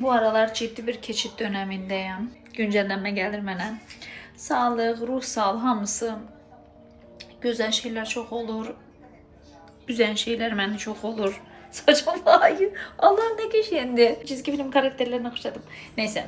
Bu aralar ciddi bir keçid dönemindeyim. Güncelleme gelir mənə. Sağlıq, ruh sağlığı hamısı gözəl şeyler çok olur. Üzen şeyler mənə çok olur. Saçma hayır. Allah'ım ne geçendi. Çizgi film karakterlerine hoşladım. Neyse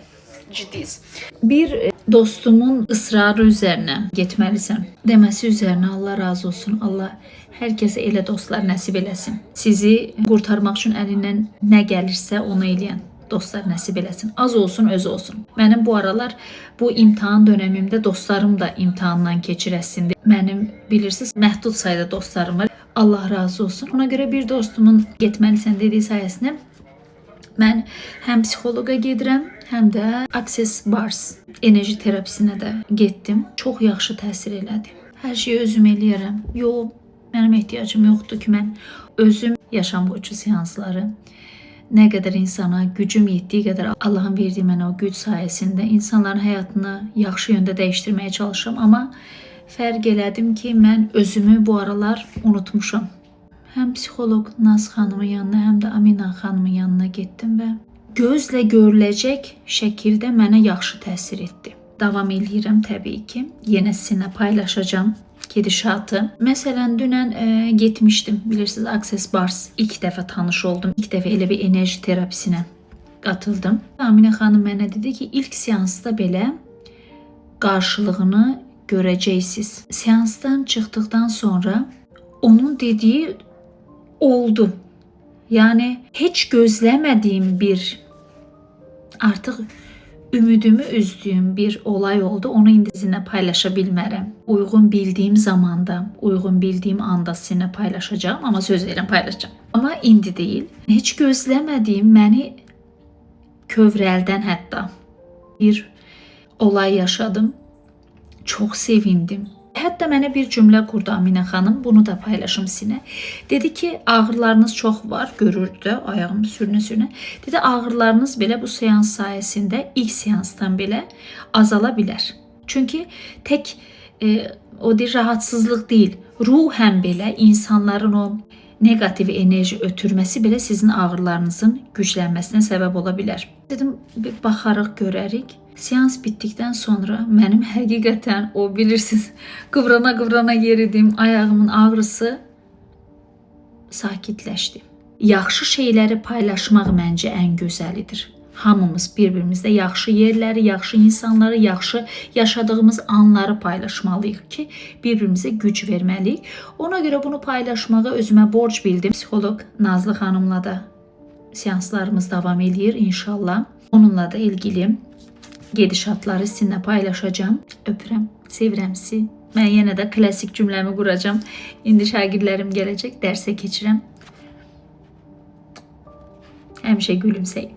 ciddiyiz. Bir dostumun ısrarı üzerine getməlisən deməsi üzerine Allah razı olsun. Allah herkese elə dostlar nəsib eləsin. Sizi kurtarmak için əlindən nə gəlirsə onu eləyən dostlar nəsib eləsin. Az olsun, öz olsun. Mənim bu aralar bu imtahan dönemimdə dostlarım da imtahandan keçirəsindir. Mənim bilirsiniz məhdud sayıda dostlarım var. Allah razı olsun. Ona göre bir dostumun getməlisən dediği sayəsində mən həm psixoloqa gedirəm, həm də Access Bars enerji terapisinə də getdim. Çox yaxşı təsir elədi. Hər şeyi özüm eləyərəm. Yox, mənim ehtiyacım yoxdur ki, mən özüm yaşam qoçu seansları nə qədər insana gücüm yetdiyi qədər Allahın verdiyi mənə o güc sayəsində insanların həyatını yaxşı yöndə dəyişdirməyə çalışıram. Amma fərq elədim ki, mən özümü bu aralar unutmuşam. Həm psixoloq Naz xanımın yanına, həm də Amina xanımın yanına getdim və gözlə görüləcək şəkildə mənə yaxşı təsir etdi. Davam eləyirəm təbii ki. Yenə sizinlə paylaşacağım gedişatı. Məsələn, dünən getmişdim. Bilirsiniz, Access Bars ilk dəfə tanış oldum. İlk dəfə elə bir enerji terapisinə qatıldım. Amina xanım mənə dedi ki, ilk seansda belə qarşılığını görəcəksiniz. Seansdan çıxdıqdan sonra onun dediği oldu. Yani hiç gözlemediğim bir artık ümidimi üzdüğüm bir olay oldu. Onu indi sizinle paylaşabilmərəm. Uygun bildiğim zamanda, uygun bildiğim anda sizinle paylaşacağım ama söz verin paylaşacağım. Ama indi değil. Hiç gözlemediğim beni kövrəldən hətta bir olay yaşadım. Çok sevindim. Hətta mənə bir cümlə qurdu Amina xanım, bunu da paylaşım sizinlə. Dedi ki, ağrılarınız çox var, görürdü də ayağımı sürünə-sürünə. Dedi, ağrılarınız belə bu seans sayəsində ilk seansdan belə azala bilər. Çünki tək o bir rahatsızlıq deyil, ruhən belə insanların o negatif enerji ötürməsi belə sizin ağrılarınızın güclənməsinə səbəb ola bilər. Dedim, bir baxarıq, görərik. Seans bittikten sonra benim həqiqətən o bilirsiniz qıvrana yeridim, ayağımın ağrısı sakitləşdi. Yaxşı şeyləri paylaşmaq məncə ən gözəlidir. Hamımız bir-birimizdə yaxşı yerləri, yaxşı insanları, yaxşı yaşadığımız anları paylaşmalıyıq ki, bir-birimizə güc verməliyik. Ona görə bunu paylaşmağı özümə borc bildim. Psixoloq Nazlı xanımla da seanslarımız davam edir inşallah. Onunla da ilgili gedişatları sizinlə paylaşacağım. Öpürəm, sevirəm sizi. Mən yenə də klasik cümləmi quracağım. İndi şagirdlərim gələcək, dərsə keçirəm. Həmişə gülümsəyin.